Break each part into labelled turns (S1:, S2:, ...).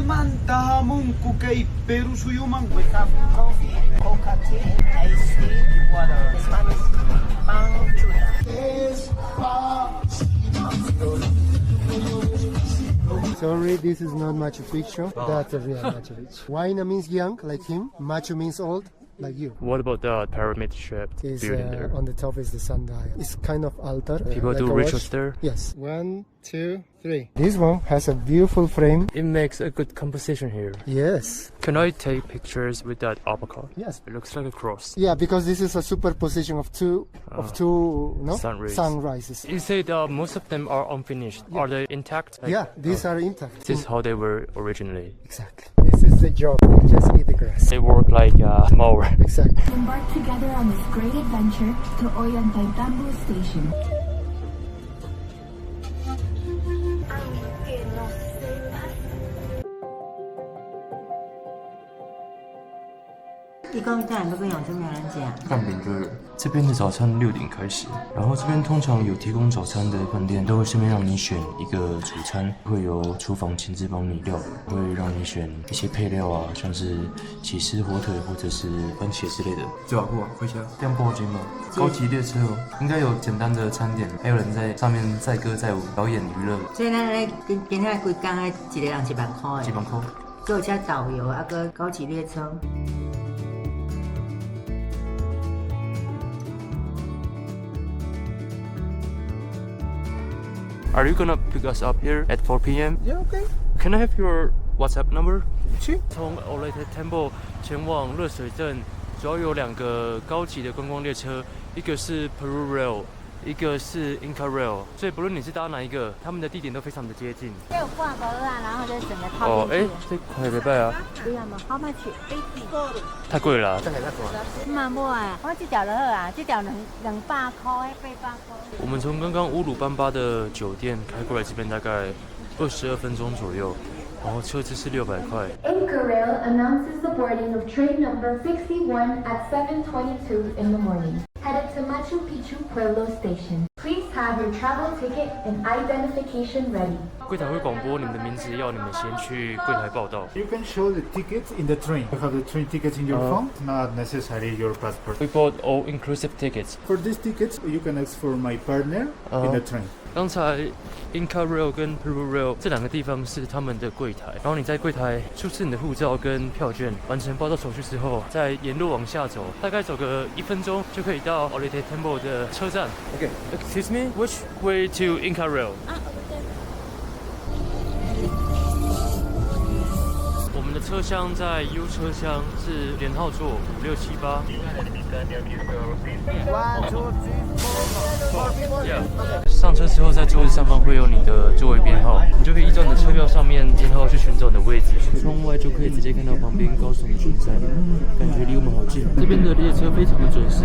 S1: 导览
S2: Sorry, this is not Machu Picchu. That's a real Machu Picchu. Huayna means young, like him. Machu means old, like you.
S3: What about the pyramid-shaped building there?
S2: On the top is the sundial. It's kind of altar.
S3: People do rituals there?
S2: Yes. 1, 2, 3. This one has a beautiful frame.
S3: It makes a good composition here.
S2: Yes.
S3: Can I take pictures with that avocado?
S2: Yes.
S3: It looks like a cross.
S2: Yeah, because this is a superposition of two sunrises.
S3: You say most of them are unfinished. Yeah. Are they intact?
S2: Yeah, these are intact.
S3: This is how they were originally.
S2: Exactly. This is the job. You just eat the grass.
S3: They work like a mower.
S2: Exactly.
S4: Embark together on this great adventure to Ollantaytambo Station.
S5: 一共带2个跟养生没有人讲。
S3: 看饼哥人，这边的早餐6点开始，然后这边通常有提供早餐的饭店都会顺便让你选一个主餐，会由厨房亲自帮你料，会让你选一些配料啊，像是起司火腿或者是番茄之类的。最好不回家电波间嘛，高级列车哦，应该有简单的餐点，还有人在上面载歌载舞表演娱乐。
S5: 所以咱咧今仔规工咧一个人1万块的。1
S3: 万块。
S5: 坐车导游啊，个高级列车。
S3: Are you gonna pick us up here at 4 p.m.?
S2: Yeah, okay.
S3: Can I have your WhatsApp number?
S2: Sure.
S3: 从 Ollantaytambo 前往热水镇，主要有2个高级的观光列车，一个是 Peru Rail， 一个是 Inca Rail。所以不论你是搭哪一个，他们的地点都非常的接近。
S6: 这有挂钩啊，然后就整个套进去。
S3: 这块没办啊。
S6: 不要吗 ？How much？
S3: 太贵了啦。
S6: 蛮贵啊，我这条就好啊，这条200块，800块。
S3: 我们从刚刚乌鲁班巴的酒店开过来这边大概22分钟左右，然后车资是600块。
S4: Inca Rail announces the boarding of train number 61 at 7:22 in the morning. Headed to Machu Picchu Pueblo Station. Please have your travel ticket and identification ready.
S3: 柜台会广播你们的名字，要你们先去柜台报到。
S7: You can show the tickets in the train. You have the train tickets in your phone, not necessarily your passport.
S3: We bought all inclusive tickets.
S7: For these tickets, you can ask for my partner in the train.
S3: 刚才 Inca Rail 跟 Peru Rail 这2个地方是他们的柜台，然后你在柜台出示你的护照跟票券，完成报到手续之后，再沿路往下走，大概走个1分钟就可以到 Ollantaytambo 的车站。Okay. Excuse me, which way to Inca Rail? 我们的车厢在 U 车厢是连号座5、6、7、8。上车之后，在座位上方会有你的座位编号，你就可以依照你的车票上面编号去寻找你的位置。窗外就可以直接看到旁边高耸的群山，感觉离我们好近。这边的列车非常的准时，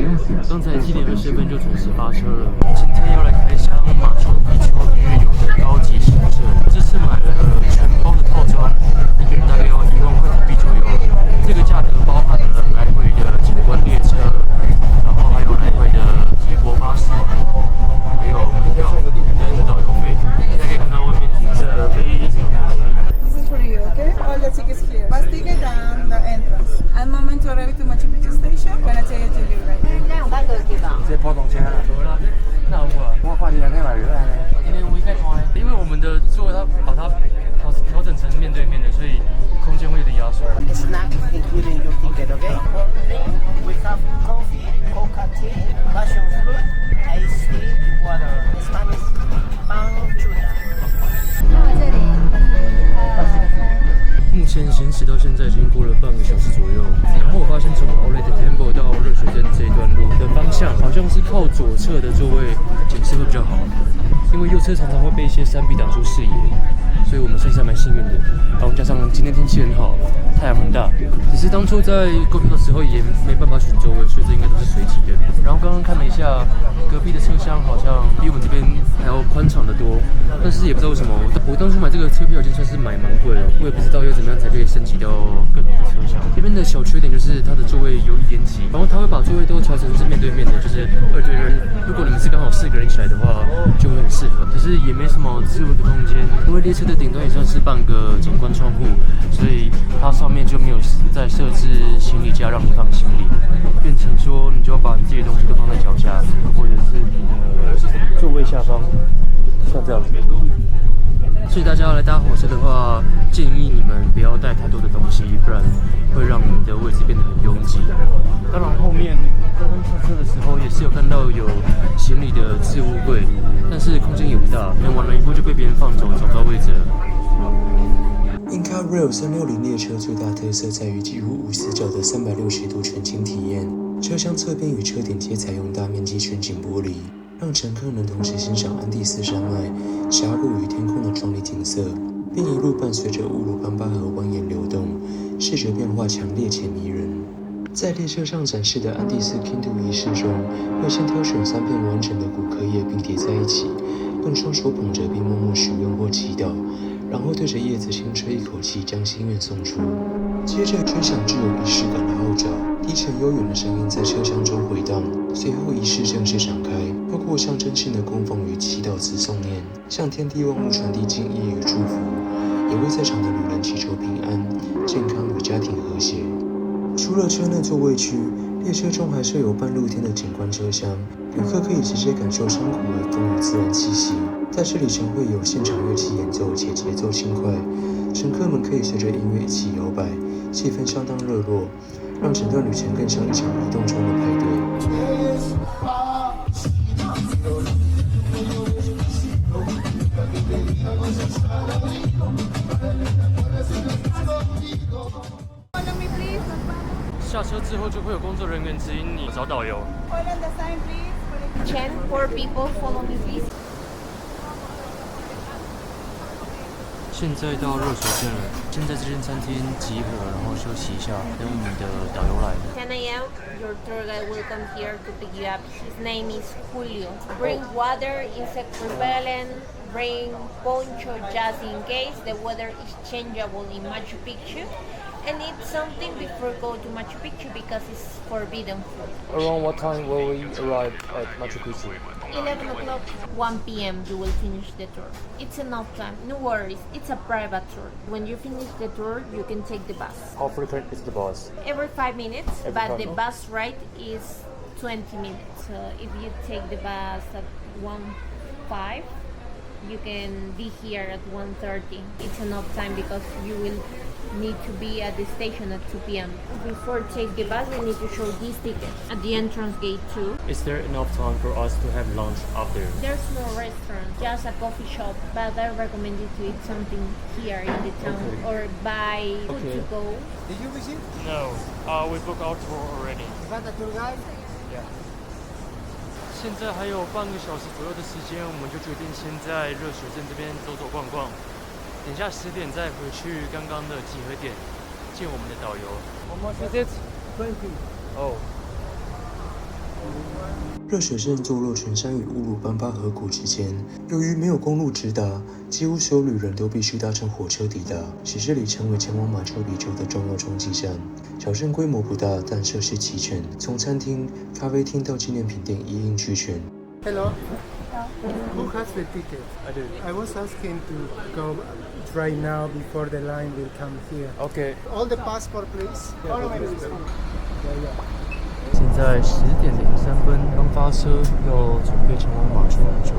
S3: 刚才7点20分就准时发车了。今天要来开箱马丘比丘一日游的高级行程，这次买了全包的套装，一个人大概要1万块台币左右。这个价格包含了来回的景观列车，然后还有来回的接驳巴士，还有门票跟导游费。大家可以看到外面停着非常多。
S8: This is for you, okay? All the tickets here. Bus ticket and the entrance. And moment to arrive to Machu Picchu Station. Gonna take it to you right now.
S6: 这样500个给吧？
S3: 这普通车啦，那好啊。我看你两天买回来呢。今天我应该穿，因为我们的座位它把它调整成面对面的，所以空间会有点压缩。
S9: Snack including your ticket, okay? We have coffee, coca tea, passion fruit, iced tea, water. Spanish, panchuda.
S6: 那这里
S3: 目前行驶到现在已经过了半个小时左右，然后我发现从 Ollantaytambo 到热水镇这一段路的方向，好像是靠左侧的座位景色会比较好，因为右侧常常会被一些山壁挡住视野，所以我们算是还蛮幸运的。然后加上今天天气很好，太阳很大，只是当初在购票的时候也没办法选座位，所以这应该都是随机的。然后刚刚看了一下，隔壁的车厢好像比我们这边还要宽敞得多，但是也不知道为什么，我当初买这个车票已经算是蛮贵了，我也不知道要怎么样才可以升级到更好的车厢。这边的小缺点就是它的座位有一点挤，然后它会把座位都调成是面对面的，就是2对2。如果你们是刚好4个人一起来的话，就会很适合。可是也没什么自由的空间，因为列车的顶端也算是半个景观窗户，再设置行李架让你放行李，变成说你就要把你自己的东西都放在脚下，或者是你的座位下方，像这样子。所以大家要来搭火车的话，建议你们不要带太多的东西，不然会让你的位置变得很拥挤。当然后面刚刚上车的时候也是有看到有行李的置物柜，但是空间也不大，可能玩了一步就被别人放走，找不到位置了。
S1: Inca Rail 360列车最大特色在于几乎无死角的360度全景体验，车厢侧边与车顶皆采用大面积全景玻璃，让乘客能同时欣赏安第斯山脉、峡谷与天空的壮丽景色，并一路伴随着乌鲁班巴河蜿蜒流动，视觉变化强烈且迷人。在列车上展示的安第斯 Kintu 仪式中，会先挑选3片完整的骨科叶并叠在一起，用双手捧着并默默许愿或祈祷，然后对着叶子轻吹一口气，将心愿送出。接着吹响具有仪式感的号角，低沉悠远的声音在车厢中回荡。随后仪式正式展开，透过象征性的供奉与祈祷词诵念，向天地万物传递敬意与祝福，也为在场的旅人祈求平安、健康与家庭和谐。除了车内座位区，列车中还设有半露天的景观车厢，旅客可以直接感受山谷微风与自然气息。在这里将会有现场乐器演奏，且节奏轻快，乘客们可以随着音乐一起摇摆，气氛相当热络，让整段旅程更像一场移动中的派对。
S3: 下车之后就会有工作人员指引你找导游。
S8: Hold on the sign, please.
S4: 10 for people, follow me please.
S3: 现在到热水镇了，先在这间餐厅集合，然后休息一下，等我们的导游来。
S4: 10 a.m. Your tour guide will come here to pick you up. His name is Julio. Bring water, insect repellent, bring poncho just in case the weather is changeable in Machu Picchu. And eat something before go to Machu Picchu because it's forbidden food.
S3: Around what time will we arrive at Machu Picchu?
S4: 11 o'clock, 1 p.m. you will finish the tour. It's enough time, no worries, it's a private tour. When you finish the tour, you can take the bus.
S3: How frequent is the bus?
S4: Every 5 minutes,
S3: Every
S4: but the
S3: 5
S4: bus ride is 20 minutes. So if you take the bus at 1:05, you can be here at 1:30. It's enough time because you will need to be at the station at 2 p.m. Before take the bus, you need to show this ticket at the entrance gate too.
S3: Is there enough time for us to have lunch after?
S4: There's no restaurant, just a coffee shop, but I recommend you to eat something here in the town or buy food to go.
S9: Did you visit?
S3: No, we booked our tour already.
S9: You got the tour guide?
S3: Yeah. 现在还有半个小时左右的时间，我们就决定先在热水镇这边走走逛逛。等一下10点再回去刚刚的集合点见我们的导游。How much is it? 20. Oh.
S1: 热水镇坐落群山与乌鲁班巴河谷之间，由于没有公路直达，几乎所有旅人都必须搭乘火车抵达，使这里成为前往马丘比丘的重要中继站。小镇规模不大，但设施齐全，从餐厅、咖啡厅到纪念品店一应俱全。
S2: Hello. Who has the ticket?
S3: I do.
S2: I was asking to go right now before the line will come here.
S3: Okay.
S2: All the passport, please. Follow me, please. Yeah.
S3: 现在10点03分，刚发车，要准备前往马丘比丘。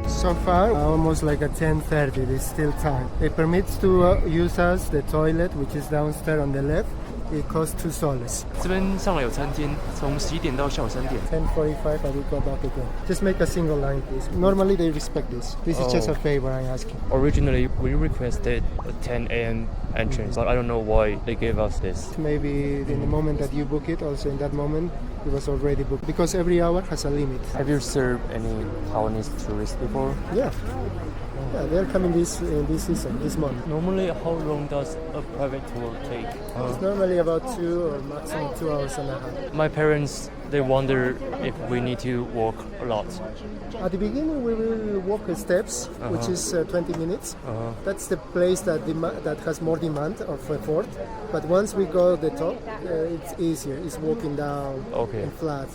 S2: So far, almost like at 10:30. There's still time. It permits to use us the toilet, which is downstairs on the left. It costs $2.
S3: 这边上来有餐厅，从11点到下午3点。
S2: 10:45, I will go back again. Just make a single line, please. Normally they respect this. This is just a favor I'm asking.
S3: Originally, we requested a 10 a.m. entrance, but I don't know why they gave us this.
S2: Maybe in the moment that you book it, also in that moment, it was already booked. Because every hour has a limit.
S3: Have you served any Taiwanese tourists before?
S2: Yeah. Yeah, they're coming this season, this month.
S3: Normally, how long does a private tour take?
S2: It's normally about 2 or maximum 2 hours and a half.
S3: My parents they wonder if we need to walk a lot.
S2: At the beginning, we will walk the steps, which is 20 minutes. That's the place that has more demand of effort. But once we go to the top, it's easier. It's walking down and flat,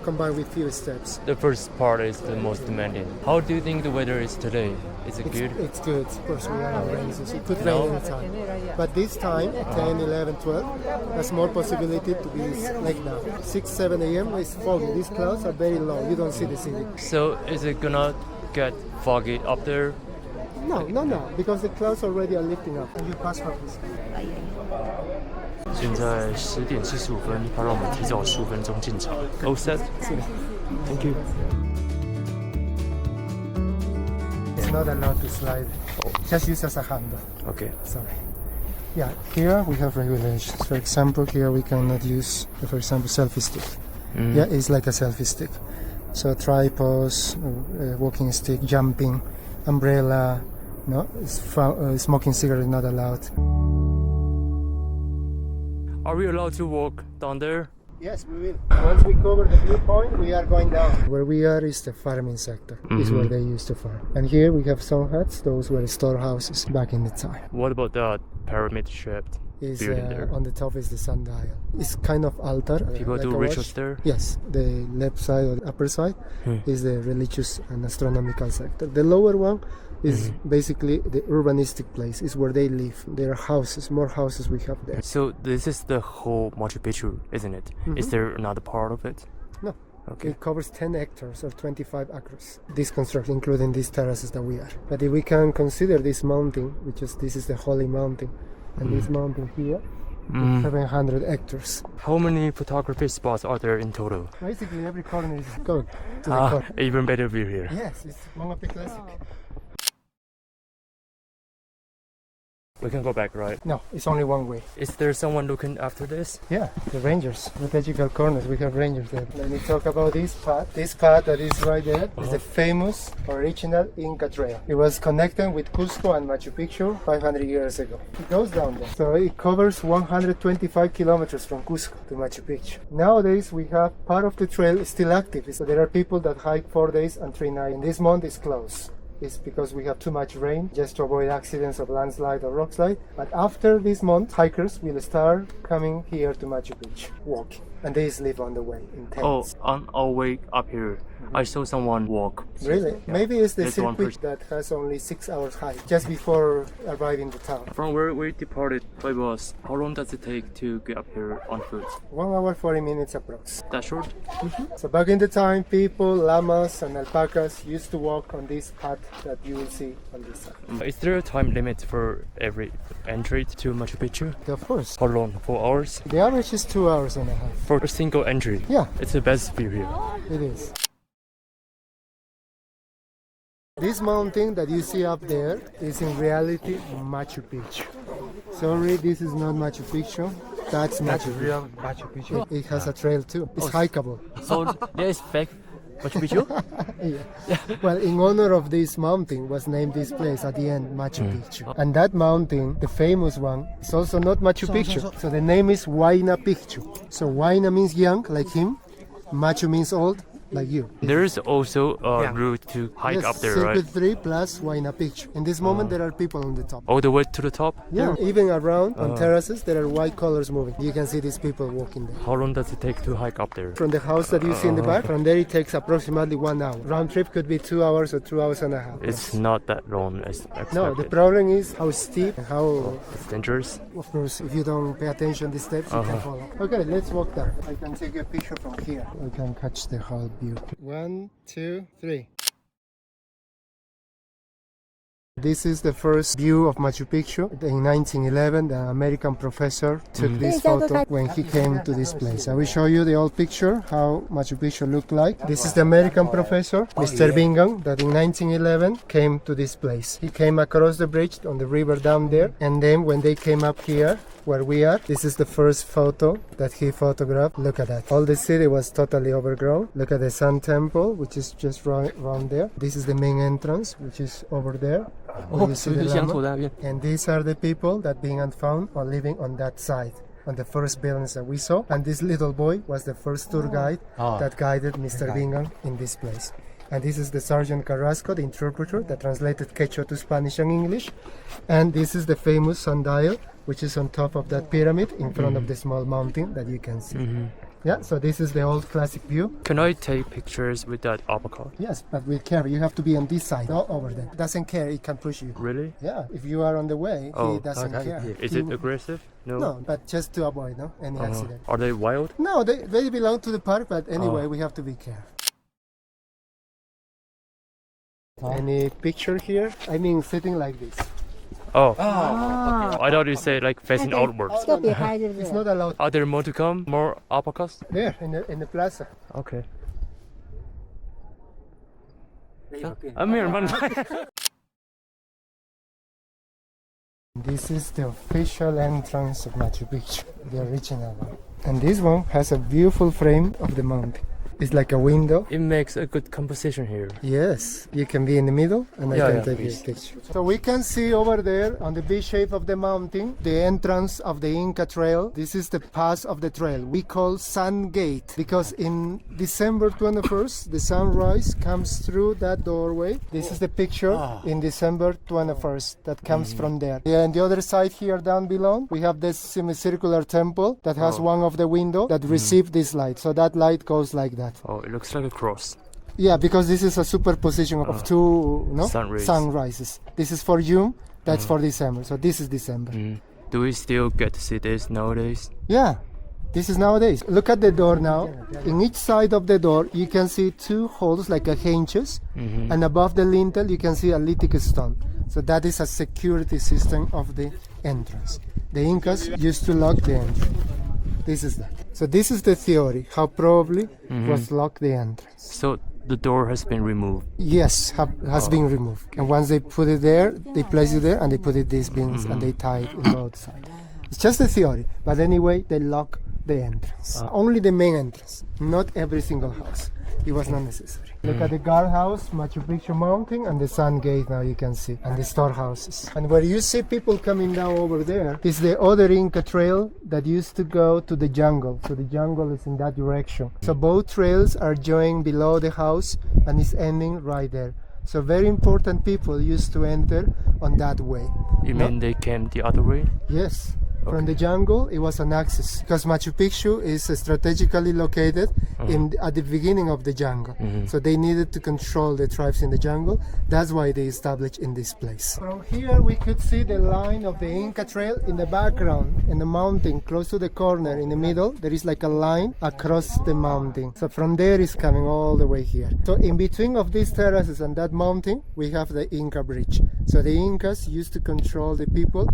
S2: combined with few steps.
S3: The first part is the most demanding. How do you think the weather is today? Is it good?
S2: It's good. Of course, we are in rain season. It could rain anytime. But this time, 10, 11, 12, there's more possibility to be like now. 6, 7 a.m. is foggy. These clouds are very low. You don't see the city.
S3: So is it gonna get foggy up there?
S2: No, because the clouds already are lifting up. And you pass from this.
S3: 现在10点45分，他让我们提早15分钟进场。All set? Thank you.
S2: It's not allowed to slide. Just use as a handle.
S3: Okay.
S2: Sorry. Yeah, here we have regulations. For example, here we cannot use, for example, selfie stick. Yeah, it's like a selfie stick. So tripods, walking stick, jumping, umbrella, no, smoking cigarette not allowed.
S3: Are we allowed to walk down there?
S2: Yes, we will. Once we cover the viewpoint, we are going down. Where we are is the farming sector. Is where they used to farm. And here we have some huts. Those were storehouses back in the time.
S3: What about that pyramid-shaped building there?
S2: On the top is the sundial. It's kind of altar.
S3: People do rituals there?
S2: Yes. The left side or the upper side is the religious and astronomical sector. The lower one is basically the urbanistic place. Is where they live. There are houses, more houses we have there.
S3: So this is the whole Machu Picchu, isn't it? Is there another part of it?
S2: No.
S3: Okay.
S2: It covers 10 hectares or 25 acres. This construction, including these terraces that we are. But if we can consider this mountain, this is the Holy Mountain, and this mountain here, 700 hectares.
S3: How many photography spots are there in total?
S2: Basically, every corner is good to the corner.
S3: Even better view here.
S2: Yes, it's one of the classic.
S3: We can go back, right?
S2: No, it's only one way.
S3: Is there someone looking after this?
S2: Yeah, the rangers, strategical corners. We have rangers there. Let me talk about this path. This path that is right there is the famous original Inca trail. It was connected with Cusco and Machu Picchu 500 years ago. It goes down there. So it covers 125 kilometers from Cusco to Machu Picchu. Nowadays we have part of the trail still active. So there are people that hike 4 days and 3 nights. And this month is closed. It's because we have too much rain just to avoid accidents of landslide or rock slide. But after this month, hikers will start coming here to Machu Picchu, walking. And they sleep on the way in tents.
S3: Oh, on our way up here, I saw someone walk.
S2: Really? Yeah. Maybe it's the
S3: There's
S2: circuit that has only 6 hours hike, just before arriving to town.
S3: From where we departed by bus, how long does it take to get up here on foot?
S2: 1 hour, 40 minutes approx.
S3: That short?
S2: So back in the time, people, llamas and alpacas used to walk on this path that you will see on this side.
S3: Is there a time limit for every entry to Machu Picchu?
S2: Of course.
S3: How long? 4 hours?
S2: The average is 2 hours and a half.
S3: For a single entry?
S2: Yeah.
S3: It's the best view here.
S2: It is. This mountain that you see up there is in reality Machu Picchu. Sorry, this is not Machu Picchu. That's Machu Picchu.
S7: Real Machu Picchu.
S2: It has a trail too. It's hikeable.
S3: So there is fake Machu Picchu?
S2: Yeah. Well, in honor of this mountain was named this place at the end, Machu Picchu. And that mountain, the famous one, is also not Machu Picchu. So the name is Huayna Picchu. So Huayna means young, like him. Machu means old, like you.
S3: There is also a route to hike up there, right?
S2: Circuit 3 plus Huayna Picchu. In this moment, there are people on the top.
S3: All the way to the top?
S2: Yeah, even around on terraces, there are white colors moving. You can see these people walking there.
S3: How long does it take to hike up there?
S2: From the house that you see in the back, from there it takes approximately 1 hour. Round trip could be 2 hours or 2 hours and a half.
S3: It's not that long as expected.
S2: No, the problem is how steep and how...
S3: It's dangerous?
S2: Of course, if you don't pay attention to the steps, you can fall. Okay, let's walk down. I can take a picture from here. I can catch the whole view. 1, 2, 3. This is the first view of Machu Picchu. In 1911, the American professor took this photo when he came to this place. I will show you the old picture, how Machu Picchu looked like. This is the American professor, Mr. Bingham, that in 1911 came to this place. He came across the bridge on the river down there, and then when they came up here, where we are, this is the first photo that he photographed. Look at that. All the city was totally overgrown. Look at the Sun Temple, which is just around there. This is the main entrance, which is over there. You see the llama. And these are the people that Bingham found or living on that side. on the first buildings that we saw. And this little boy was the first tour guide that guided Mr. Bingham in this place. And this is the Sergeant Carrasco, the interpreter that translated Quechua to Spanish and English. And this is the famous sundial, which is on top of that pyramid in front of the small mountain that you can see. Yeah, so this is the old classic view.
S3: Can I take pictures with that alpaca?
S2: Yes, but with care. You have to be on this side, not over there. Doesn't care, it can push you.
S3: Really?
S2: Yeah, if you are on the way, he doesn't care.
S3: Is it aggressive?
S2: No, but just to avoid any accident.
S3: Are they wild?
S2: No, they belong to the park, but anyway, we have to be careful. Any picture here? I mean, sitting like this.
S3: Oh. I thought you said like facing outwards.
S2: It's not allowed.
S3: Are there more to come? More alpacas?
S2: There, in the plaza.
S3: Okay. I'm here, man.
S2: This is the official entrance of Machu Picchu, the original one. And this one has a beautiful frame of the mountain. It's like a window.
S3: It makes a good composition here.
S2: Yes, you can be in the middle and I can take a picture. So we can see over there on the V shape of the mountain, the entrance of the Inca Trail. This is the pass of the trail. We call Sun Gate because in December 21st, the sunrise comes through that doorway. This is the picture in December 21st that comes from there. Yeah, and the other side here down below, we have this semicircular temple that has one of the windows that receive this light. So that light goes like that.
S3: Oh, it looks like a cross.
S2: Yeah, because this is a superposition of two sunrises. This is for June, that's for December. So this is December.
S3: Do we still get to see this nowadays?
S2: Yeah, this is nowadays. Look at the door now. In each side of the door, you can see two holes like a hinges. And above the lintel, you can see a lithic stone. So that is a security system of the entrance. The Incas used to lock the entrance. This is that. So this is the theory, how probably was locked the entrance.
S3: So the door has been removed?
S2: Yes, has been removed. And once they put it there, they place it there and they put it these bins and they tie it in both sides. It's just a theory, but anyway, they lock the entrance. Only the main entrance, not every single house. It was not necessary. Look at the guardhouse, Machu Picchu mountain, and the Sun Gate now you can see, and the storehouses. And where you see people coming down over there is the other Inca trail that used to go to the jungle. So the jungle is in that direction. So both trails are joined below the house and is ending right there. So very important people used to enter on that way.
S3: You mean they came the other way?
S2: Yes. From the jungle, it was an access because Machu Picchu is strategically located at the beginning of the jungle. So they needed to control the tribes in the jungle. That's why they established in this place. From here, we could see the line of the Inca Trail in the background, in the mountain, close to the corner, in the middle. There is like a line across the mountain. So from there, it's coming all the way here. So in between of these terraces and that mountain, we have the Inca Bridge. So the Incas used to control the people,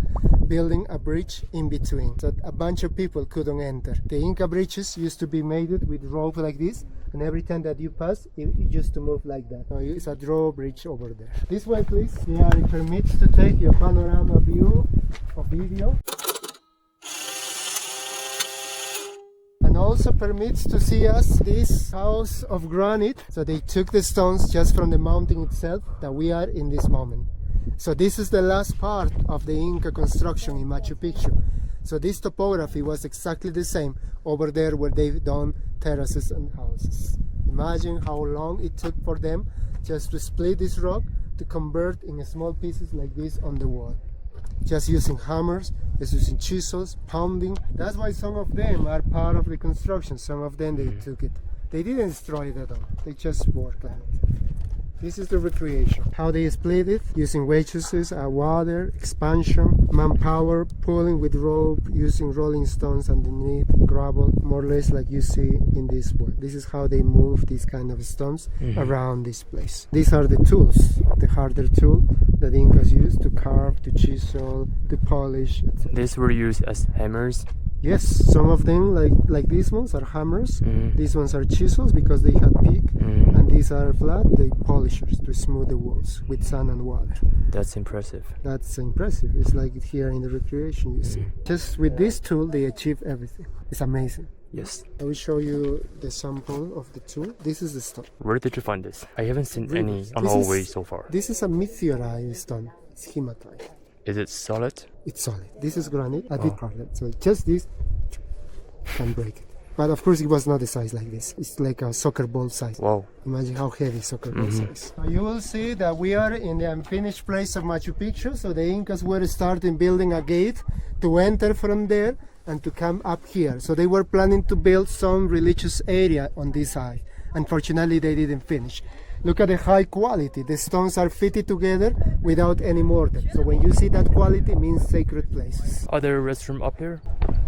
S2: building a bridge in between, so a bunch of people couldn't enter. The Inca bridges used to be made with rope like this, and every time that you pass, it used to move like that. So it's a drawbridge over there. This way, please. Yeah, it permits to take your panorama view of video. And also permits to see us this house of granite. So they took the stones just from the mountain itself that we are in this moment. So this is the last part of the Inca construction in Machu Picchu. So this topography was exactly the same over there where they've done terraces and houses. Imagine how long it took for them just to split this rock to convert in small pieces like this on the wall. Just using hammers, just using chisels, pounding. That's why some of them are part of the construction. Some of them they took it. They didn't destroy it at all. They just worked on it. This is the recreation. How they split it, using waitresses, water, expansion, manpower, pulling with rope, using rolling stones underneath, gravel, more or less like you see in this one. This is how they move these kind of stones around this place. These are the tools, the harder tool that the Incas used to carve, to chisel, to polish, etc.
S3: These were used as hammers?
S2: Yes, some of them, like these ones, are hammers. These ones are chisels because they had peak, and these are flat, they polishers to smooth the walls with sand and water.
S3: That's impressive.
S2: That's impressive. It's like here in the recreation you see. Just with this tool, they achieve everything. It's amazing.
S3: Yes.
S2: I will show you the sample of the tool. This is the stone.
S3: Where did you find this? I haven't seen any on our way so far.
S2: This is a meteorite stone. It's hematite.
S3: Is it solid?
S2: It's solid. This is granite, a big problem. So just this can break it. But of course, it was not a size like this. It's like a soccer ball size.
S3: Wow.
S2: Imagine how heavy soccer ball size. You will see that we are in the unfinished place of Machu Picchu. So the Incas were starting building a gate to enter from there and to come up here. So they were planning to build some religious area on this side. Unfortunately, they didn't finish. Look at the high quality. The stones are fitted together without any mortar. So when you see that quality, it means sacred places.
S3: Are there a restroom up here?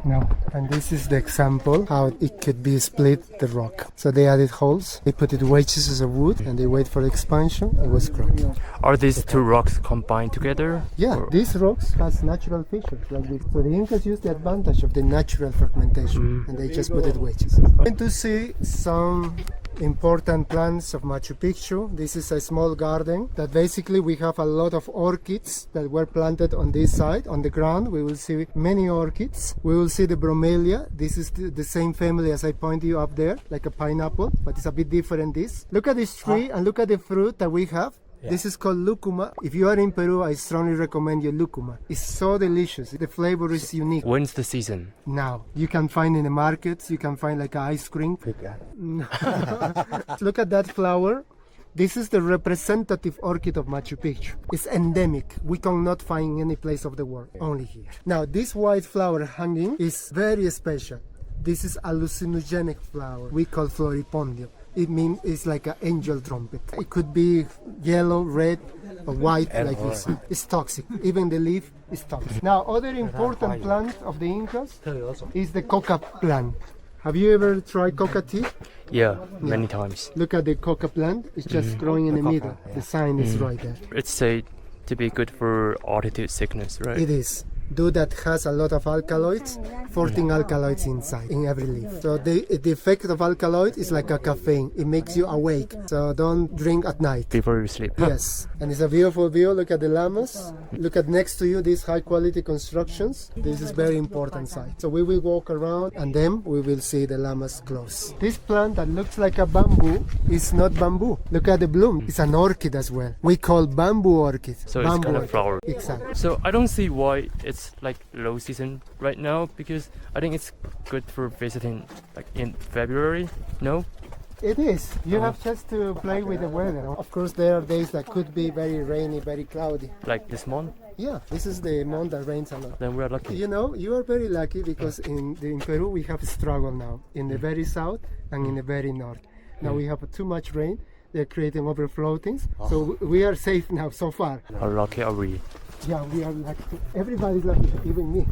S2: No. And this is the example how it could be split the rock. So they added holes, they put it wedges as a wood, and they wait for the expansion. It was cracked.
S3: Are these two rocks combined together?
S2: Yeah,
S3: Or-
S2: these rocks has natural fissures like this. So the Incas used the advantage of the natural fragmentation, and they just put it wedges. We're going to see some important plants of Machu Picchu. This is a small garden that basically we have a lot of orchids that were planted on this side. On the ground we will see many orchids. We will see the bromelia. This is the same family as I pointed you up there, like a pineapple, but it's a bit different. This. Look at this tree and look at the fruit that we have. This is called lucuma. If you are in Peru, I strongly recommend you lucuma. It's so delicious. The flavor is unique.
S3: When's the season?
S2: Now, you can find in the markets, you can find like ice cream. Look at that flower. This is the representative orchid of Machu Picchu. It's endemic. We cannot find any place of the world, only here. Now, this white flower hanging is very special. This is a hallucinogenic flower we call floripondio. It means it's like an angel trumpet. It could be yellow, red, or white like this. It's toxic. Even the leaf is toxic. Now, other important plant of the Incas is the coca plant. Have you ever tried coca tea?
S3: Yeah, many times.
S2: Look at the coca plant. It's just growing in the middle. The sign is right there.
S3: It's said to be good for altitude sickness, right?
S2: It is. Do that has a lot of alkaloids, 14 alkaloids inside in every leaf. So the effect of alkaloid is like a caffeine. It makes you awake. So don't drink at night.
S3: Before you sleep.
S2: Yes, and it's a beautiful view. Look at the llamas. Look at next to you these high quality constructions. This is very important site. So we will walk around and then we will see the llamas close. This plant that looks like a bamboo is not bamboo. Look at the bloom. It's an orchid as well. We call bamboo orchid.
S3: So
S2: bamboo
S3: it's kind of
S2: orchid.
S3: flower.
S2: Exactly.
S3: So I don't see why it's like low season right now, because I think it's good for visiting like in February. No?
S2: It is. You have just to play with the weather. Of course, there are days that could be very rainy, very cloudy.
S3: Like this month?
S2: Yeah, this is the month that rains a lot.
S3: Then we're lucky.
S2: You know, you are very lucky because in Peru we have a struggle now in the very south and in the very north. Now we have too much rain. They're creating overfloatings. So we are safe now so far.
S3: How lucky are we?
S2: Yeah, we are lucky. Everybody's lucky, even me.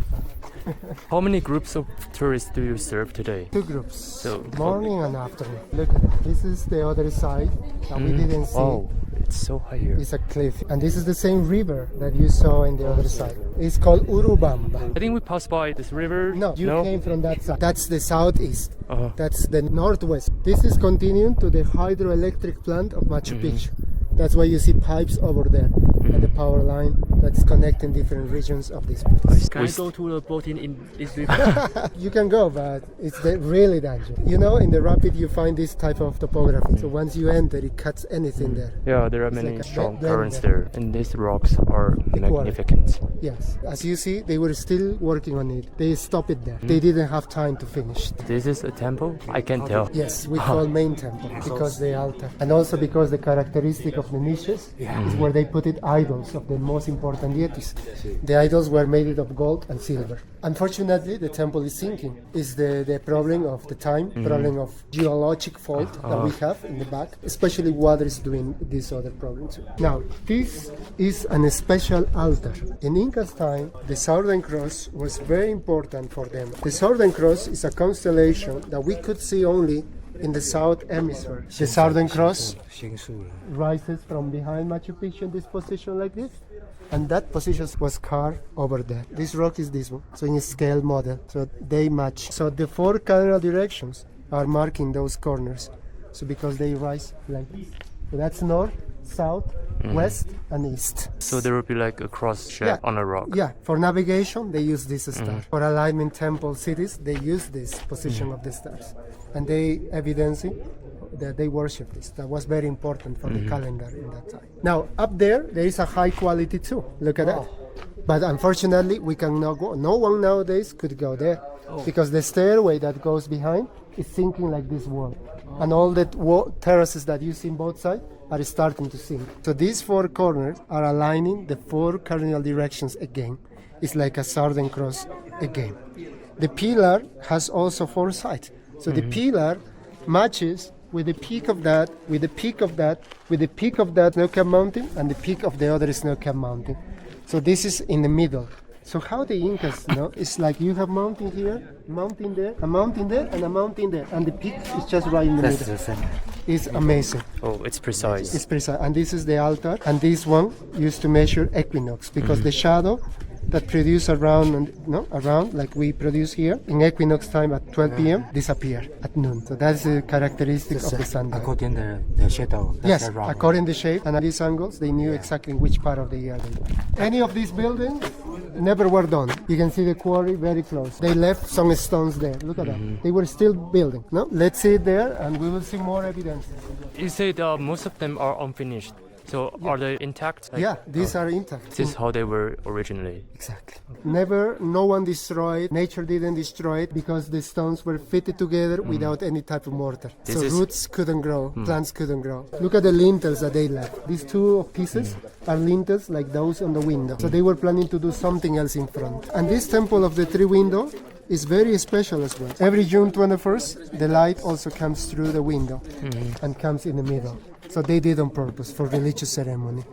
S3: How many groups of tourists do you serve today?
S2: 2 groups,
S3: So
S2: morning and afternoon. Look at it. This is the other side that we didn't see.
S3: Oh, it's so high here.
S2: It's a cliff. And this is the same river that you saw in the other side. It's called Urubamba.
S3: I think we passed by this river.
S2: No, you
S3: No?
S2: came from that side. That's the southeast.
S3: Uh-huh.
S2: That's the northwest. This is continuing to the hydroelectric plant of Machu Picchu. That's why you see pipes over there and the power line that's connecting different regions of this place.
S3: Can I go to the boating in this river?
S2: You can go, but it's really dangerous. You know, in the rapid you find this type of topography. So once you enter, it cuts anything there.
S3: Yeah, there are
S2: It's
S3: many
S2: like a
S3: strong
S2: bend
S3: currents
S2: there.
S3: there, and these rocks are
S2: Equal.
S3: magnificent.
S2: Yes, as you see, they were still working on it. They stopped it there. They didn't have time to finish.
S3: This is a temple? I can tell.
S2: Yes, we call main temple because the altar, and also because the characteristic of the niches is where they put it idols of the most important deities. The idols were made of gold and silver. Unfortunately, the temple is sinking. It's the problem of the time, problem of geologic fault that we have in the back. Especially water is doing this other problem too. Now, this is an special altar. In Inca's time, the Southern Cross was very important for them. The Southern Cross is a constellation that we could see only in the south hemisphere. The Southern Cross rises from behind Machu Picchu in this position like this, and that position was carved over there. This rock is this one, so in a scale model, so they match. So the 4 cardinal directions are marking those corners, so because they rise like this. So that's north, south, west, and east.
S3: So there will be like a cross shape on a rock.
S2: Yeah, for navigation they use this star. For alignment temple cities, they use this position of the stars, and they evidencing that they worship this. That was very important for the calendar in that time. Now up there is a high quality too. Look at that. But unfortunately, we cannot go. No one nowadays could go there because the stairway that goes behind is sinking like this wall. And all the terraces that you see on both sides are starting to sink. So these four corners are aligning the four cardinal directions again. It's like a southern cross again. The pillar has also four sides. So the pillar matches with the peak of that, with the peak of that, with the peak of that snow-capped mountain and the peak of the other snow-capped mountain. So this is in the middle. So how the Incas, it's like you have mountain here, mountain there, a mountain there, and a mountain there, and the peak is just right in the middle.
S3: the center.
S2: It's amazing.
S3: Oh, it's precise.
S2: It's precise. And this is the altar, and this one used to measure equinox because the shadow that produce around like we produce here in equinox time at 12 p.m. disappear at noon. So that's the characteristic of the sun.
S10: According to the shadow.
S2: Yes, according to the shape and at these angles, they knew exactly which part of the year they were. Any of these buildings never were done. You can see the quarry very close. They left some stones there. Look at that. They were still building. No, let's see it there, and we will see more evidence.
S3: You said most of them are unfinished. So are they intact?
S2: These are intact.
S3: This is how they were originally.
S2: Exactly. No one destroyed, nature didn't destroy it because the stones were fitted together without any type of mortar. Roots couldn't grow, plants couldn't grow. Look at the lintels that they left. These two pieces are lintels like those on the window. So they were planning to do something else in front. And this temple of the three windows is very special as well. Every June 21st, the light also comes through the window and comes in the middle. So they did on purpose for religious ceremony.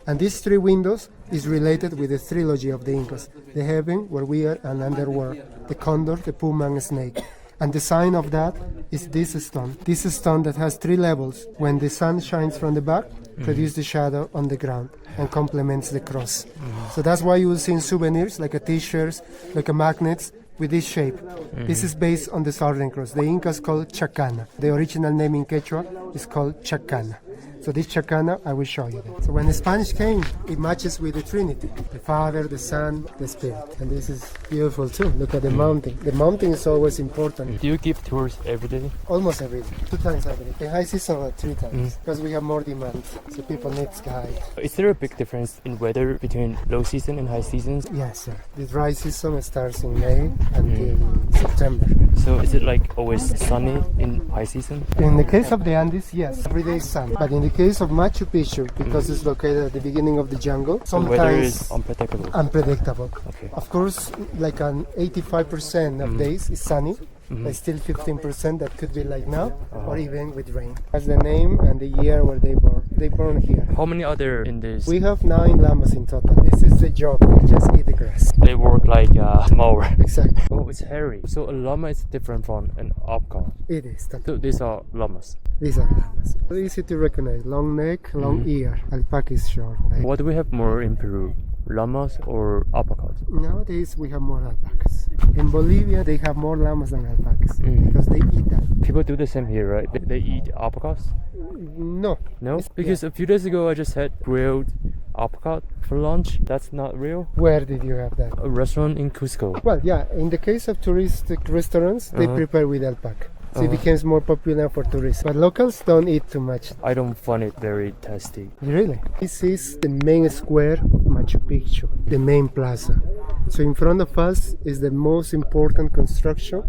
S2: And these three windows is related with the trilogy of the Incas. The heaven, where we are, and underworld. The condor, the puma, and snake. And the sign of that is this stone. This stone that has three levels. When the sun shines from the back, produces the shadow on the ground and complements the cross. So that's why you will see in souvenirs, like a t-shirts, like a magnets, with this shape. This is based on the Southern Cross. The Incas called Chacana. The original name in Quechua is called Chacana. So this Chacana, I will show you that. So when the Spanish came, it matches with the Trinity, the Father, the Son, the Spirit. And this is beautiful too. Look at the mountain. The mountain is always important.
S3: Do you give tours every day?
S2: Almost every day. 2 times every day. In high season, 3 times. Because we have more demand. So people need guide.
S3: Is there a big difference in weather between low season and high seasons?
S2: Yes, sir. The dry season starts in May until September.
S3: So is it like always sunny in high season?
S2: In the case of the Andes, yes. Every day is sun. But in the case of Machu Picchu, because it's located at the beginning of the jungle, sometimes
S3: the weather is unpredictable.
S2: Okay. Of course, like an 85% of days is sunny. There's still 15% that could be like now, or even with rain. That's the name and the year where they born. They born here.
S3: How many are there in this?
S2: We have 9 llamas in total. This is the job. They just eat the grass.
S3: They work like a mower.
S2: Exactly.
S3: Oh, it's hairy. So a llama is different from an alpaca.
S2: It is.
S3: So these are llamas.
S2: These are llamas. Easy to recognize. Long neck, long ear. Alpaca is short.
S3: What do we have more in Peru? Llamas or alpacas?
S2: Nowadays we have more alpacas. In Bolivia they have more llamas than alpacas because they eat that.
S3: People do the same here, right? They eat alpacas?
S2: No.
S3: No? Because a few days ago I just had grilled alpaca for lunch. That's not real.
S2: Where did you have that?
S3: A restaurant in Cusco.
S2: Well, yeah, in the case of touristic restaurants, they prepare with alpaca. So it becomes more popular for tourists. But locals don't eat too much.
S3: I don't find it very tasty.
S2: Really? This is the main square of Machu Picchu, the main plaza. So in front of us is the most important construction,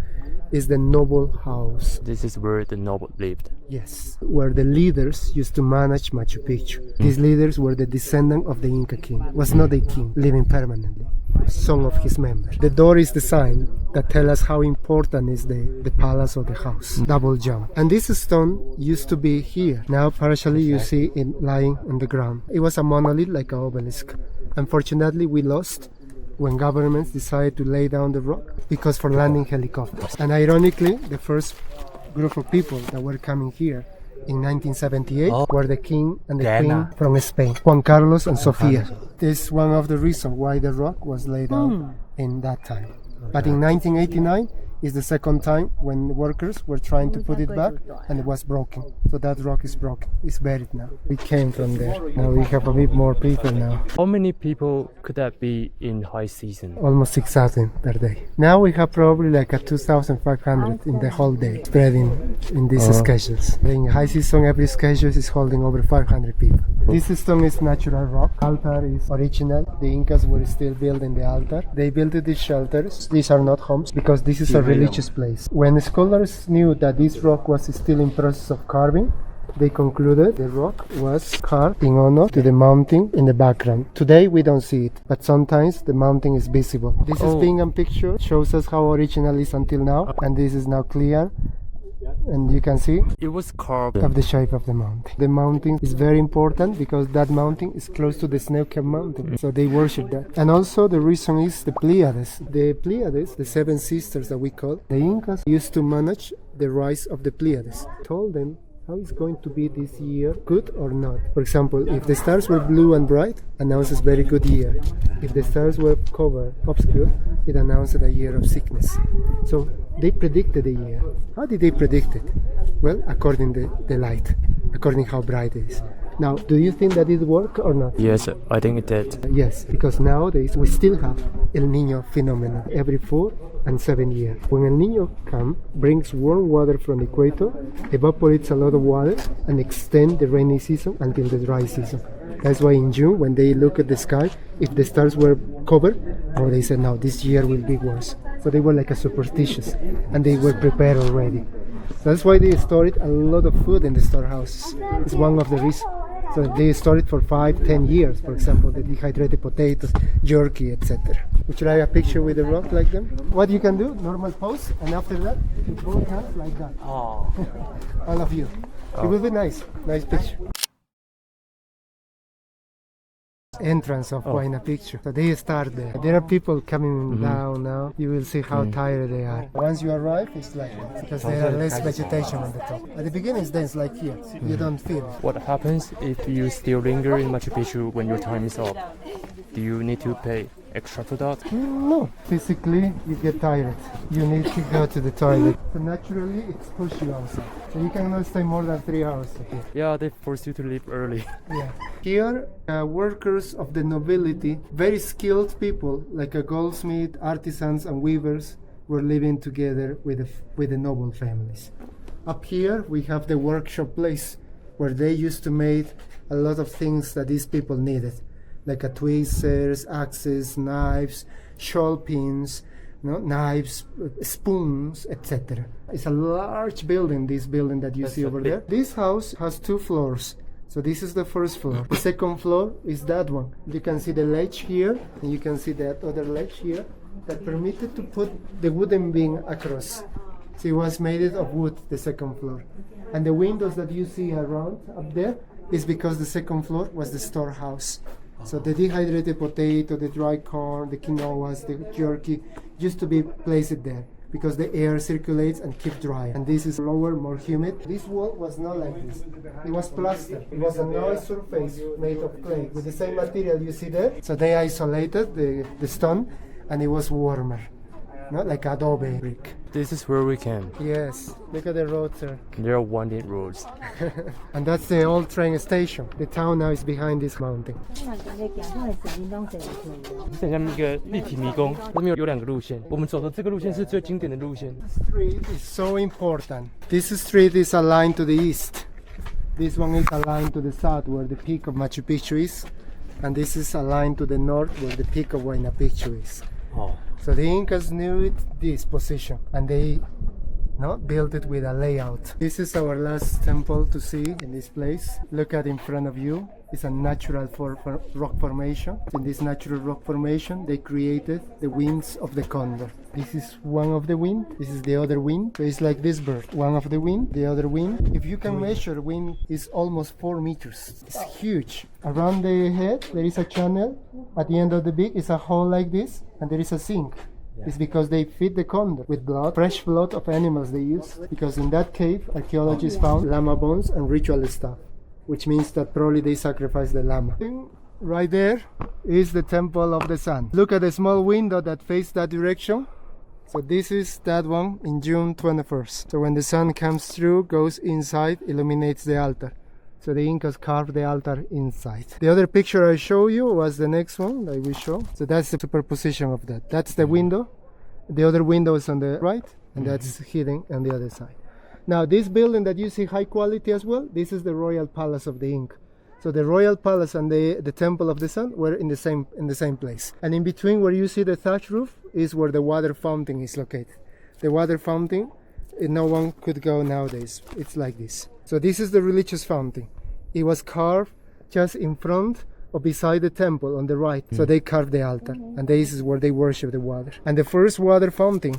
S2: is the noble house.
S3: This is where the noble lived.
S2: Yes, where the leaders used to manage Machu Picchu. These leaders were the descendant of the Inca king. Was not a king living permanently. Some of his members. The door is the sign that tells us how important is the palace or the house. Double jump. And this stone used to be here. Now partially you see it lying on the ground. It was a monolith like an obelisk. Unfortunately we lost when governments decided to lay down the rock because for landing helicopters. And ironically, the first group of people that were coming here in 1978 were the king and the queen from Spain, Juan Carlos and Sofia. This is one of the reasons why the rock was laid down in that time. But in 1989, is the second time when workers were trying to put it back and it was broken. So that rock is broken. It's buried now. We came from there. Now we have a bit more people now.
S3: How many people could that be in high season?
S2: Almost 6,000 per day. Now we have probably like a 2,500 in the whole day, spreading in these schedules. In high season, every schedule is holding over 500 people. This system is natural rock. Altar is original. The Incas were still building the altar. They built these shelters. These are not homes because this is a religious place. When scholars knew that this rock was still in process of carving, they concluded the rock was carved in honor to the mountain in the background. Today we don't see it, but sometimes the mountain is visible. This is being a picture, shows us how original it is until now, and this is now clear. And you can see
S3: it was carved
S2: of the shape of the mountain. The mountain is very important because that mountain is close to the Snow-Capped Mountain, so they worship that. And also the reason is the Pleiades. The Pleiades, the 7 sisters that we call, the Incas used to manage the rise of the Pleiades. Told them how it's going to be this year, good or not. For example, if the stars were blue and bright, announces very good year. If the stars were covered, obscure, it announced a year of sickness. So they predicted the year. How did they predict it? Well, according to the light, according how bright it is. Now, do you think that it worked or not?
S3: Yes, I think it did.
S2: Yes, because nowadays we still have El Niño phenomenon every 4 and 7 years. When El Niño comes, brings warm water from the equator, evaporates a lot of water, and extends the rainy season until the dry season. That's why in June, when they look at the sky, if the stars were covered, they said, no, this year will be worse. So they were like a superstitious, and they were prepared already. That's why they stored a lot of food in the storehouses. It's one of the reasons. So they store it for 5-10 years, for example, the dehydrated potatoes, jerky, etc. Would you like a picture with a rock like them? What you can do, normal pose, and after that, with both hands like that.
S3: Oh.
S2: All of you. It will be nice picture. Entrance of Huayna Picchu. So they start there. There are people coming down now. You will see how tired they are. Once you arrive, it's like that, because there are less vegetation on the top. At the beginning, it's dense like here. You don't feel it.
S3: What happens if you still linger in Machu Picchu when your time is up? Do you need to pay extra for that?
S2: No. Physically, you get tired. You need to go to the toilet. So naturally, it's push you outside. So you cannot stay more than 3 hours here.
S3: Yeah, they force you to leave early.
S2: Yeah. Here, workers of the nobility, very skilled people like a goldsmith, artisans, and weavers were living together with the noble families. Up here, we have the workshop place where they used to make a lot of things that these people needed, like tweezers, axes, knives, shawl pins, knives, spoons, etc. It's a large building, this building that you see over there. This house has 2 floors. So this is the first floor. The second floor is that one. You can see the ledge here, and you can see that other ledge here that permitted to put the wooden beam across. So it was made of wood, the second floor. And the windows that you see around up there is because the second floor was the storehouse. So the dehydrated potato, the dry corn, the quinoas, the jerky used to be placed there because the air circulates and keeps dry. And this is lower, more humid. This wall was not like this. It was plaster. It was a nice surface made of clay with the same material you see there. So they isolated the stone, and it was warmer, like adobe brick.
S3: This is where we came.
S2: Yes, look at the roads there.
S3: There are winding roads.
S2: And that's the old train station. The town now is behind this mountain.
S3: 很像一个立体迷宫，这边有2个路线，我们走的这个路线是最经典的路线。
S2: Street is so important. This street is aligned to the east. This one is aligned to the south, where the peak of Machu Picchu is, and this is aligned to the north, where the peak of Huayna Picchu is.
S3: Oh.
S2: So the Incas knew this position, and they built it with a layout. This is our last temple to see in this place. Look at in front of you. It's a natural rock formation. In this natural rock formation, they created the wings of the condor. This is one of the wing. This is the other wing. So it's like this bird. One of the wing, the other wing. If you can measure, wing is almost 4 meters. It's huge. Around the head, there is a channel. At the end of the beak is a hole like this, and there is a sink. It's because they feed the condor with blood, fresh blood of animals they use. Because in that cave, archaeologists found llama bones and ritual stuff, which means that probably they sacrificed the llama. Right there is the Temple of the Sun. Look at the small window that faces that direction. So this is that one in June 21st. So when the sun comes through, goes inside, illuminates the altar. So the Incas carved the altar inside. The other picture I show you was the next one that we show. So that's the superposition of that. That's the window. The other window is on the right, and that's hidden on the other side. Now this building that you see high quality as well, this is the royal palace of the Inca. So the royal palace and the temple of the sun were in the same place. And in between where you see the thatch roof is where the water fountain is located. The water fountain, no one could go nowadays. It's like this. So this is the religious fountain. It was carved just in front or beside the temple on the right. So they carved the altar, and this is where they worship the water. And the first water fountain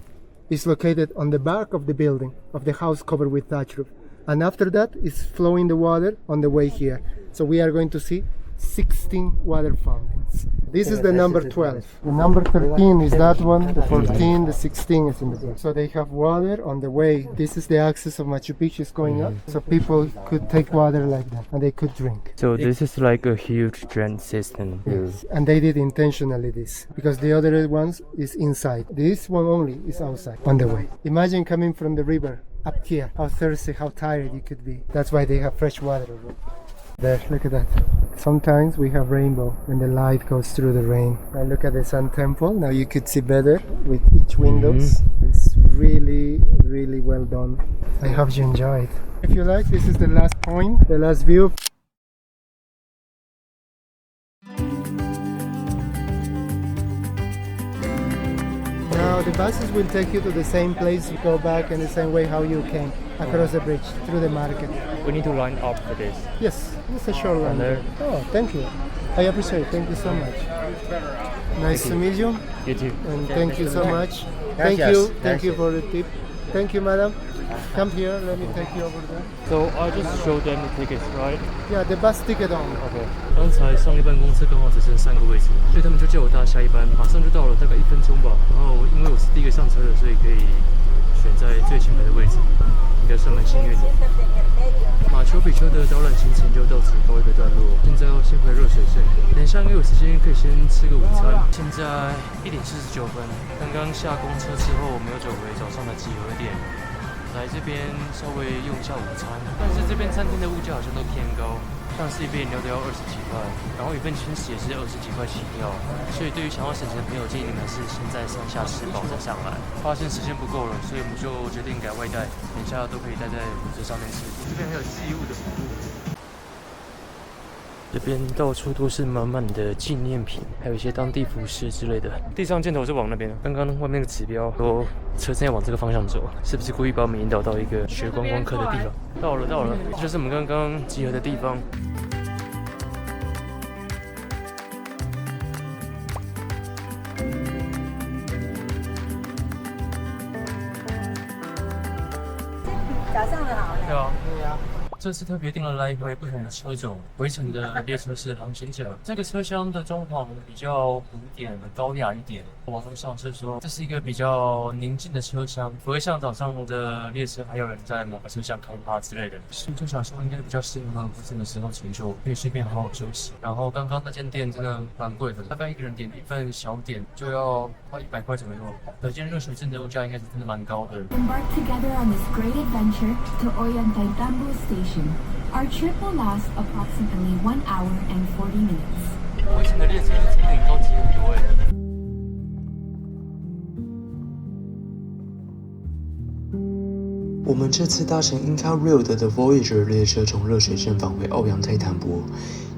S2: is located on the back of the building, of the house covered with thatch roof. And after that is flowing the water on the way here. So we are going to see 16 water fountains. This is the number 12. The number 13 is that one, the 14, the 16 is in the back. So they have water on the way. This is the access of Machu Picchu going up. So people could take water like that and they could drink.
S3: So this is like a huge drain system.
S2: Yes. And they did intentionally this because the other ones is inside. This one only is outside on the way. Imagine coming from the river up here, how thirsty, how tired you could be. That's why they have fresh water. There, look at that. Sometimes we have rainbow when the light goes through the rain. Now look at the Sun Temple. Now you could see better with each windows. It's really, really well done. I hope you enjoyed. If you like, this is the last point, the last view. Now the buses will take you to the same place, you go back in the same way how you came, across the bridge, through the market.
S3: We need to line up for this.
S2: Yes, it's a short line.
S3: There.
S2: Oh, thank you. I appreciate it. Thank you so much. Nice to meet you.
S3: You too.
S2: And thank you so much. Thank you. Thank you for the tip. Thank you, madam. Come here, let me take you over there.
S3: So I just showed them the tickets, right?
S2: Yeah, the bus ticket on.
S3: OK。刚才上一班公车刚好只剩3个位置，所以他们就叫我搭下一班，马上就到了，大概1分钟吧。然后因为我是第一个上车的，所以可以选在最前排的位置，应该算蛮幸运的。马丘比丘的导览行程就到此告一个段落。现在要先回热水镇，等一下应该有时间可以先吃个午餐。现在1点49分，刚刚下公车之后，我们又走回早上的集合点。来这边稍微用一下午餐，但是这边餐厅的物价好像都偏高，像是一杯饮料都要20几块，然后一份轻食也是20几块起跳，所以对于想要省钱的朋友，建议你们是先在山下吃饱再上来。发现时间不够了，所以我们就决定改外带，等一下都可以带在火车上面吃。这边还有寄物的服务。这边到处都是满满的纪念品，还有一些当地服饰之类的。地上箭头是往那边，刚刚外面的指标说车站要往这个方向走，是不是故意把我们引导到一个学观光客的地方？到了，这就是我们刚刚集合的地方。
S6: 早上的好。
S3: 对啊。这次特别订了来回不同的车种，回程的列车是航行者。这个车厢的装潢比较古典、高雅一点。网络上是说这是一个比较宁静的车厢，不会像早上的列车还有人在某个车厢开趴之类的。所以就想说应该比较适合回程的时候请就可以顺便好好休息。然后刚刚那间店真的蛮贵的，大概一个人点一份小点就要快100块左右。可见热水镇的物价应该是真的蛮高的。
S4: Embark together on this great adventure to Ollantay Tambo Station. Our trip will last approximately 1 hour and 40 minutes.
S3: 回程的列车真的很高级很多哎。
S1: 我们这次搭乘 Inca Rail 的 Voyager 列车从热水镇返回奥扬泰坦博，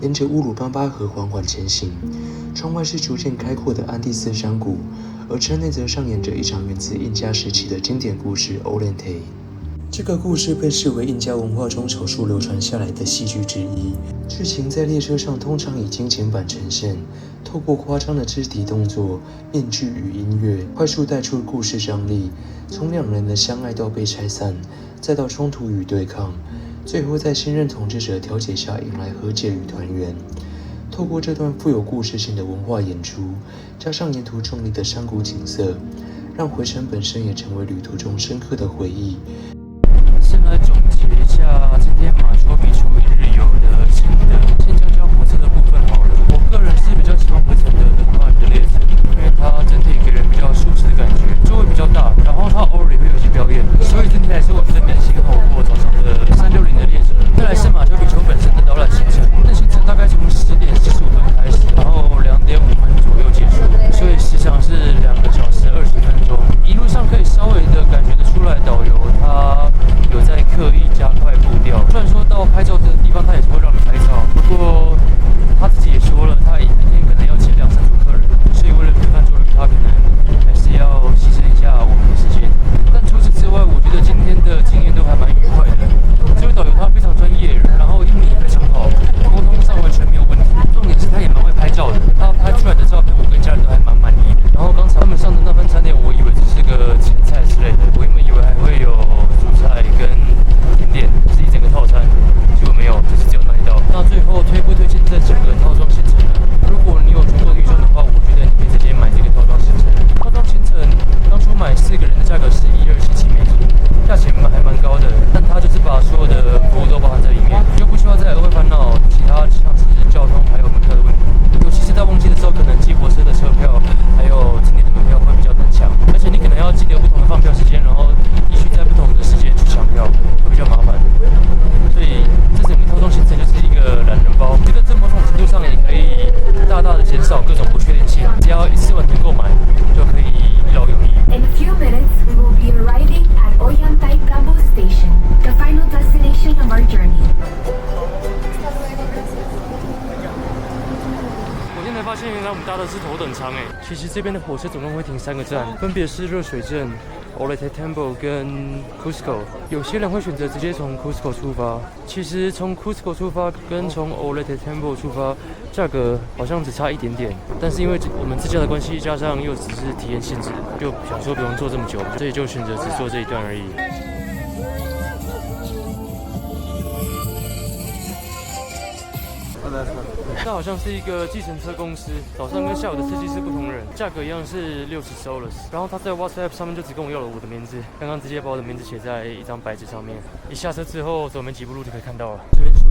S1: 沿着乌鲁班巴河缓缓前行。窗外是逐渐开阔的安第斯山谷，而车内则上演着一场源自印加时期的经典故事 Ollantay。这个故事被视为印加文化中少数流传下来的戏剧之一。剧情在列车上通常以精简版呈现，透过夸张的肢体动作、面具与音乐，快速带出故事张力。从两人的相爱到被拆散，再到冲突与对抗，最后在新任统治者调解下迎来和解与团圆。透过这段富有故事性的文化演出，加上沿途壮丽的山谷景色，让回程本身也成为旅途中深刻的回忆。
S3: 先来总结一下今天马丘比丘一日游的心得。先讲讲火车的部分好了。我个人是比较喜欢回程的快的列车，因为它整体给人比较舒适的感觉，座位比较大，现原来我们搭的是头等舱哎。其实这边的火车总共会停3个站，分别是热水镇、Olete Temple 跟 Cusco。有些人会选择直接从 Cusco 出发。其实从 Cusco 出发跟从 Olete Temple 出发，价格好像只差一点点。但是因为我们自驾的关系，加上又只是体验性质，就想说不用坐这么久，所以就选择只坐这一段而已。这好像是一个计程车公司，早上跟下午的司机是不同人，价格一样是60 soles。然后他在 WhatsApp 上面就只跟我要了我的名字，刚刚直接把我的名字写在一张白纸上面。一下车之后，走没几步路就可以看到了。这边是